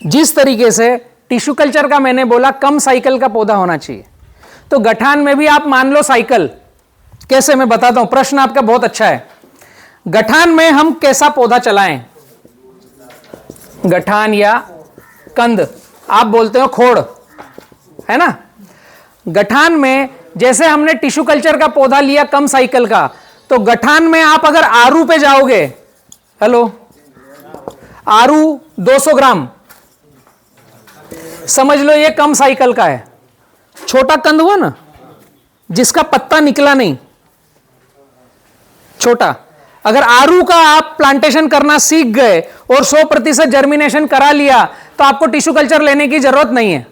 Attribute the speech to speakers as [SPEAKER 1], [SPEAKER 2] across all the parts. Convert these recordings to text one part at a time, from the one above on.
[SPEAKER 1] जिस तरीके से टिश्यू कल्चर का मैंने बोला कम साइकिल का पौधा होना चाहिए, तो गठान में भी आप मान लो साइकिल। कैसे, मैं बताता हूं, प्रश्न आपका बहुत अच्छा है। गठान में हम कैसा पौधा चलाएं? गठान या कंद, आप बोलते हो खोड़, है ना। गठान में जैसे हमने टिश्यू कल्चर का पौधा लिया कम साइकिल का, तो गठान में आप अगर आरू पे जाओगे, हेलो, आरू 200 ग्राम, समझ लो ये कम साइकिल का है। छोटा कंद हुआ ना, जिसका पत्ता निकला नहीं, छोटा। अगर आरू का आप प्लांटेशन करना सीख गए और 100% जर्मिनेशन करा लिया, तो आपको टिश्यू कल्चर लेने की जरूरत नहीं है,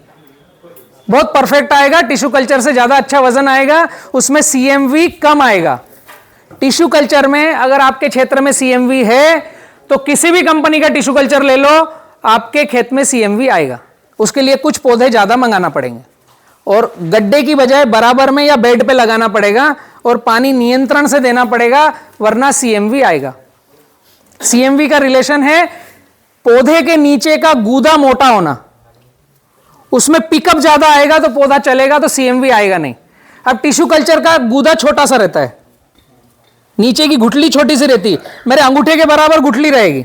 [SPEAKER 1] बहुत परफेक्ट आएगा। टिश्यू कल्चर से ज्यादा अच्छा वजन आएगा, उसमें सीएमवी कम आएगा। टिश्यू कल्चर में अगर आपके क्षेत्र में सीएमवी है, तो किसी भी कंपनी का टिश्यू कल्चर ले लो, आपके खेत में सीएमवी आएगा। उसके लिए कुछ पौधे ज्यादा मंगाना पड़ेंगे, और गड्ढे की बजाय बराबर में या बेड पे लगाना पड़ेगा, और पानी नियंत्रण से देना पड़ेगा, वरना सीएमवी आएगा। सीएमवी का रिलेशन है पौधे के नीचे का गूदा मोटा होना, उसमें पिकअप ज्यादा आएगा तो पौधा चलेगा, तो सीएमवी आएगा नहीं। अब टिश्यू कल्चर का गूदा छोटा सा रहता है, नीचे की गुठली छोटी सी रहती, मेरे अंगूठे के बराबर गुठली रहेगी,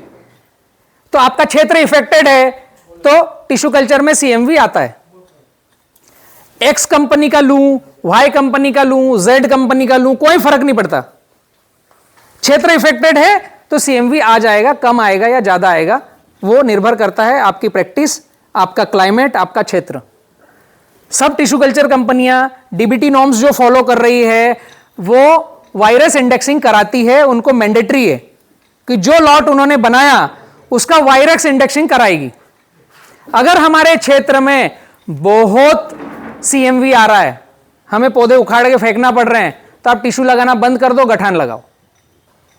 [SPEAKER 1] तो आपका क्षेत्र इफेक्टेड है, तो टिश्यू कल्चर में सीएमवी आता है। एक्स कंपनी का लूं, वाई कंपनी का लूं, जेड कंपनी का लूं, कोई फर्क नहीं पड़ता। क्षेत्र इफेक्टेड है तो सीएमवी आ जाएगा, कम आएगा या ज्यादा आएगा, वो निर्भर करता है आपकी प्रैक्टिस, आपका क्लाइमेट, आपका क्षेत्र। सब टिश्यू कल्चर कंपनियां डीबीटी नॉर्म्स जो फॉलो कर रही है, वो वायरस इंडेक्सिंग कराती है, उनको मैंडेटरी है कि जो लॉट उन्होंने बनाया उसका वायरस इंडेक्सिंग कराएगी। अगर हमारे क्षेत्र में बहुत सीएमवी आ रहा है, हमें पौधे उखाड़ के फेंकना पड़ रहे हैं, तो आप टिश्यू लगाना बंद कर दो, गठान लगाओ,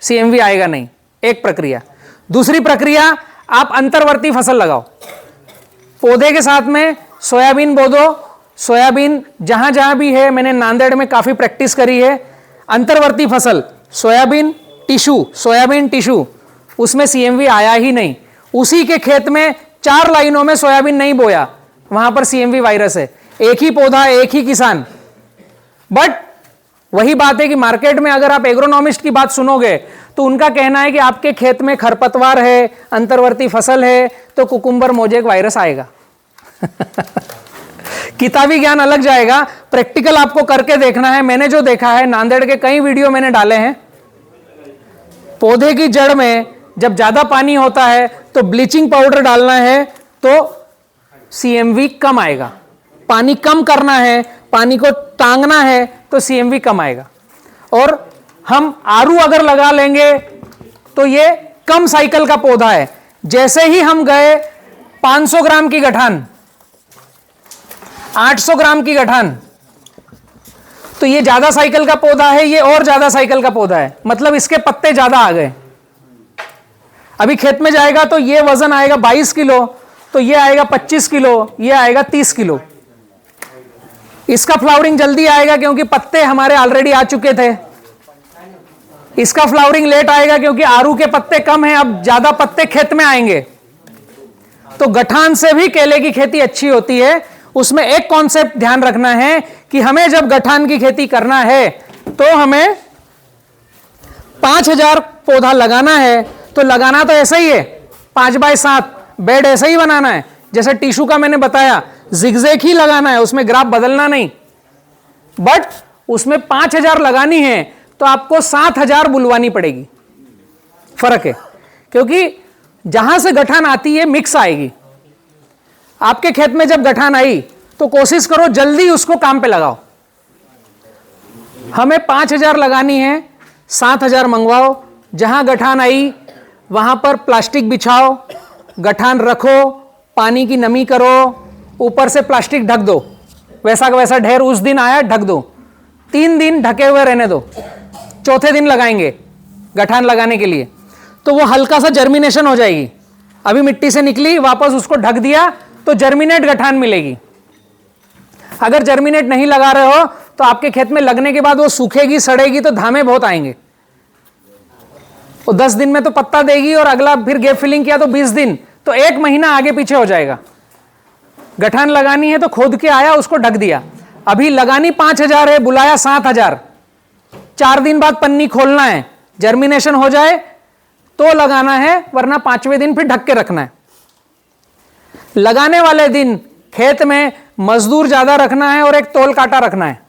[SPEAKER 1] सीएमवी आएगा नहीं। एक प्रक्रिया। दूसरी प्रक्रिया, आप अंतर्वर्ती फसल लगाओ, पौधे के साथ में सोयाबीन बो दो। सोयाबीन जहां जहां भी है, मैंने नांदेड़ में काफी प्रैक्टिस करी है, अंतर्वर्ती फसल सोयाबीन टिश्यू, सोयाबीन टिश्यू, उसमें सीएमवी आया ही नहीं। उसी के खेत में 4 लाइनों में सोयाबीन नहीं बोया, वहां पर सीएमवी वायरस है। एक ही पौधा, एक ही किसान। बट वही बात है कि मार्केट में अगर आप एग्रोनॉमिस्ट की बात सुनोगे, तो उनका कहना है कि आपके खेत में खरपतवार है, अंतर्वर्ती फसल है, तो कुकुम्बर मोजेक वायरस आएगा। किताबी ज्ञान अलग जाएगा, प्रैक्टिकल आपको करके देखना है। मैंने जो देखा है, नांदेड़ के कई वीडियो मैंने डाले हैं, पौधे की जड़ में जब ज्यादा पानी होता है तो ब्लीचिंग पाउडर डालना है, तो सीएमवी कम आएगा। पानी कम करना है, पानी को टांगना है, तो सीएमवी कम आएगा। और हम आरू अगर लगा लेंगे तो ये कम साइकिल का पौधा है। जैसे ही हम गए 500 ग्राम की गठान, 800 ग्राम की गठान, तो ये ज्यादा साइकिल का पौधा है, ये और ज्यादा साइकिल का पौधा है, मतलब इसके पत्ते ज्यादा आ गए। अभी खेत में जाएगा तो ये वजन आएगा 22 किलो, तो ये आएगा 25 किलो, ये आएगा 30 किलो। इसका फ्लावरिंग जल्दी आएगा क्योंकि पत्ते हमारे ऑलरेडी आ चुके थे। इसका फ्लावरिंग लेट आएगा क्योंकि आरू के पत्ते कम हैं, अब ज्यादा पत्ते खेत में आएंगे। तो गठान से भी केले की खेती अच्छी होती है। उसमें एक कॉन्सेप्ट ध्यान रखना है कि हमें जब गठान की खेती करना है तो हमें 5000 पौधा लगाना है, तो लगाना तो ऐसा ही है, 5x7 बेड ऐसा ही बनाना है जैसे टिश्यू का मैंने बताया, जिगजैग ही लगाना है, उसमें ग्राफ बदलना नहीं। बट उसमें 5000 लगानी है तो आपको 7000 बुलवानी पड़ेगी। फर्क है, क्योंकि जहां से गठान आती है मिक्स आएगी। आपके खेत में जब गठान आई तो कोशिश करो जल्दी उसको काम पे लगाओ। हमें 5000 लगानी है, 7000 मंगवाओ। जहां गठान आई वहां पर प्लास्टिक बिछाओ, गठान रखो, पानी की नमी करो, ऊपर से प्लास्टिक ढक दो, वैसा का वैसा ढेर उस दिन आया ढक दो, 3 दिन ढके हुए रहने दो, चौथे दिन लगाएंगे गठान लगाने के लिए, तो वो हल्का सा जर्मिनेशन हो जाएगी। अभी मिट्टी से निकली, वापस उसको ढक दिया तो जर्मिनेट गठान मिलेगी। अगर जर्मिनेट नहीं लगा रहे हो तो आपके खेत में लगने के बाद वो सूखेगी, सड़ेगी, तो धामे बहुत आएंगे। वो 10 दिन में तो पत्ता देगी और अगला फिर गैप फिलिंग किया तो 20 दिन, तो तो 1 महीना आगे पीछे हो जाएगा। गठान लगानी है तो खोद के आया, उसको ढक दिया। अभी लगानी 5000 है, बुलाया 7000, 4 दिन बाद पन्नी खोलना है, जर्मिनेशन हो जाए तो लगाना है, वरना 5वें दिन फिर ढक के रखना है। लगाने वाले दिन खेत में मजदूर ज्यादा रखना है और एक तोल काटा रखना है,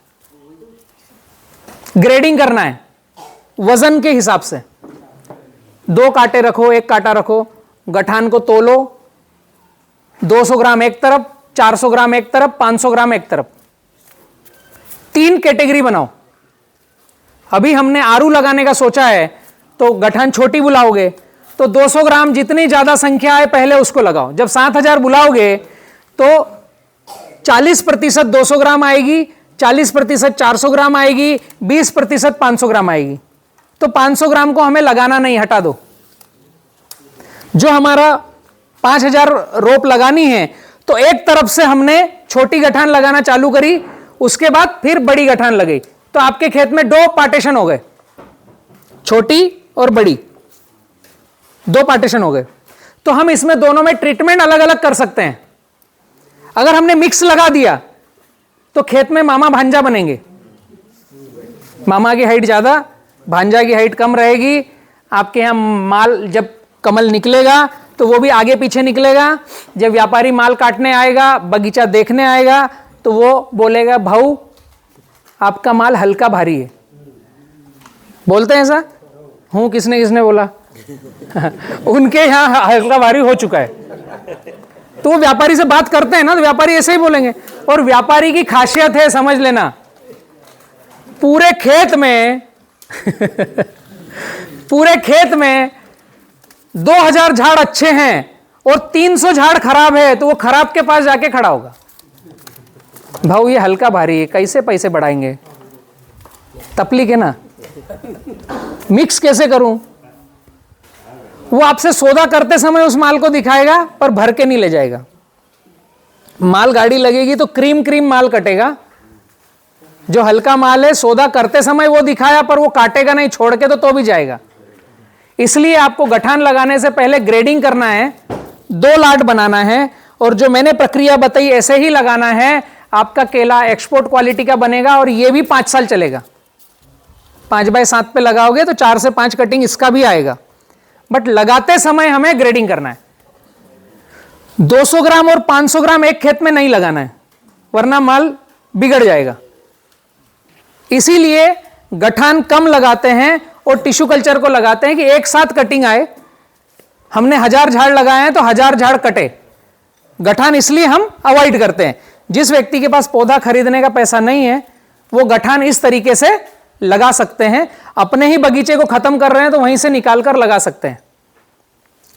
[SPEAKER 1] ग्रेडिंग करना है वजन के हिसाब से। 2 कांटे रखो, 1 कांटा रखो, गठान को तोलो, 200 ग्राम एक तरफ, 400 ग्राम एक तरफ, 500 ग्राम एक तरफ, 3 कैटेगरी बनाओ। अभी हमने आरू लगाने का सोचा है, तो गठान छोटी बुलाओगे तो 200 ग्राम जितनी ज्यादा संख्या है पहले उसको लगाओ। जब 7000 बुलाओगे तो 40% 200 ग्राम आएगी, 40% 400 ग्राम आएगी, 20% 500 ग्राम आएगी। तो 500 ग्राम को हमें लगाना नहीं, हटा दो। जो हमारा 5000 रोप लगानी है तो एक तरफ से हमने छोटी गठान लगाना चालू करी, उसके बाद फिर बड़ी गठान लगी, तो आपके खेत में 2 पार्टीशन हो गए, छोटी और बड़ी, 2 पार्टीशन हो गए। तो हम इसमें दोनों में ट्रीटमेंट अलग अलग कर सकते हैं। अगर हमने मिक्स लगा दिया तो खेत में मामा भांजा बनेंगे, मामा की हाइट ज्यादा, भांजा की हाइट कम रहेगी। आपके यहां माल जब कमल निकलेगा तो वो भी आगे पीछे निकलेगा। जब व्यापारी माल काटने आएगा, बगीचा देखने आएगा, तो वो बोलेगा भाऊ आपका माल हल्का भारी है। बोलते हैं ऐसा? हूं, किसने किसने बोला? उनके यहां हल्का भारी हो चुका है, तो वो व्यापारी से बात करते हैं ना, तो व्यापारी ऐसे ही बोलेंगे। और व्यापारी की खासियत है, समझ लेना, पूरे खेत में पूरे खेत में 2000 झाड़ अच्छे हैं और 300 झाड़ खराब है, तो वो खराब के पास जाके खड़ा होगा, भाऊ ये हल्का भारी है, कैसे पैसे बढ़ाएंगे? तकलीफ है ना, मिक्स कैसे करूं? वो आपसे सौदा करते समय उस माल को दिखाएगा पर भर के नहीं ले जाएगा। माल गाड़ी लगेगी तो क्रीम क्रीम माल कटेगा। जो हल्का माल है, सौदा करते समय वो दिखाया पर वो काटेगा नहीं, छोड़ के तो भी जाएगा। इसलिए आपको गठान लगाने से पहले ग्रेडिंग करना है, 2 लाट बनाना है, और जो मैंने प्रक्रिया बताई ऐसे ही लगाना है। आपका केला एक्सपोर्ट क्वालिटी का बनेगा और ये भी 5 साल चलेगा। 5x7 पे लगाओगे तो 4 से 5 कटिंग इसका भी आएगा। बट लगाते समय हमें ग्रेडिंग करना है। 200 ग्राम और 500 ग्राम एक खेत में नहीं लगाना है, वरना माल बिगड़ जाएगा। इसीलिए गठान कम लगाते हैं और टिश्यू कल्चर को लगाते हैं कि एक साथ कटिंग आए। हमने 1000 झाड़ लगाए हैं तो 1000 झाड़ कटे। गठान इसलिए हम अवॉइड करते हैं। जिस व्यक्ति के पास पौधा खरीदने का पैसा नहीं है, वो गठान इस तरीके से लगा सकते हैं। अपने ही बगीचे को खत्म कर रहे हैं तो वहीं से निकाल कर लगा सकते हैं।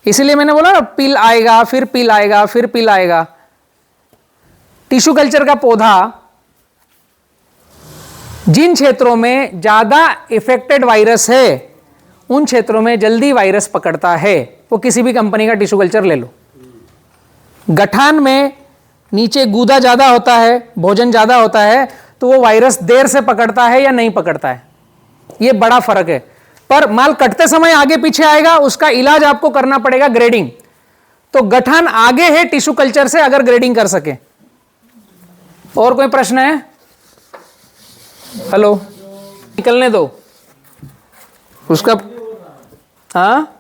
[SPEAKER 1] इसीलिए मैंने बोला ना, पील आएगा, फिर पील आएगा, फिर पील आएगा। टिश्यू कल्चर का पौधा जिन क्षेत्रों में ज्यादा इफेक्टेड वायरस है, उन क्षेत्रों में जल्दी वायरस पकड़ता है। वो किसी भी कंपनी का टिश्यू कल्चर ले लो। गठान में नीचे गूदा ज्यादा होता है, भोजन ज्यादा होता है, तो वो वायरस देर से पकड़ता है या नहीं पकड़ता है, ये बड़ा फर्क है। पर माल कटते समय आगे पीछे आएगा, उसका इलाज आपको करना पड़ेगा ग्रेडिंग। तो गठान आगे है टिश्यू कल्चर से, अगर ग्रेडिंग कर सके। और कोई प्रश्न है? हेलो, निकलने दो उसका। हाँ,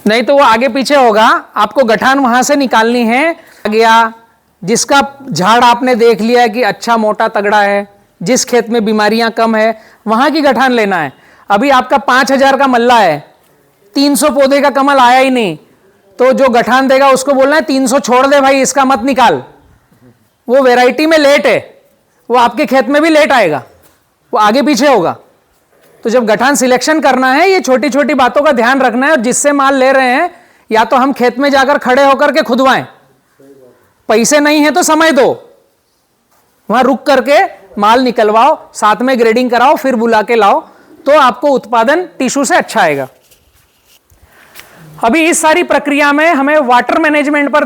[SPEAKER 1] नहीं तो वो आगे पीछे होगा, आपको गठान वहां से निकालनी है। गया जिसका झाड़ आपने देख लिया है कि अच्छा मोटा तगड़ा है, जिस खेत में बीमारियां कम है, वहां की गठान लेना है। अभी आपका 5000 का मल्ला है, 300 पौधे का कमल आया ही नहीं, तो जो गठान देगा उसको बोलना है 300 छोड़ दे भाई, इसका मत निकाल। वो वैरायटी में लेट है, वो आपके खेत में भी लेट आएगा, वो आगे पीछे होगा। तो जब गठान सिलेक्शन करना है, ये छोटी छोटी बातों का ध्यान रखना है। और जिससे माल ले रहे हैं, या तो हम खेत में जाकर खड़े होकर के खुदवाएं, पैसे नहीं है तो समय दो, वहां रुक करके माल निकलवाओ, साथ में ग्रेडिंग कराओ, फिर बुला के लाओ, तो आपको उत्पादन टिश्यू से अच्छा आएगा। अभी इस सारी प्रक्रिया में हमें वाटर मैनेजमेंट पर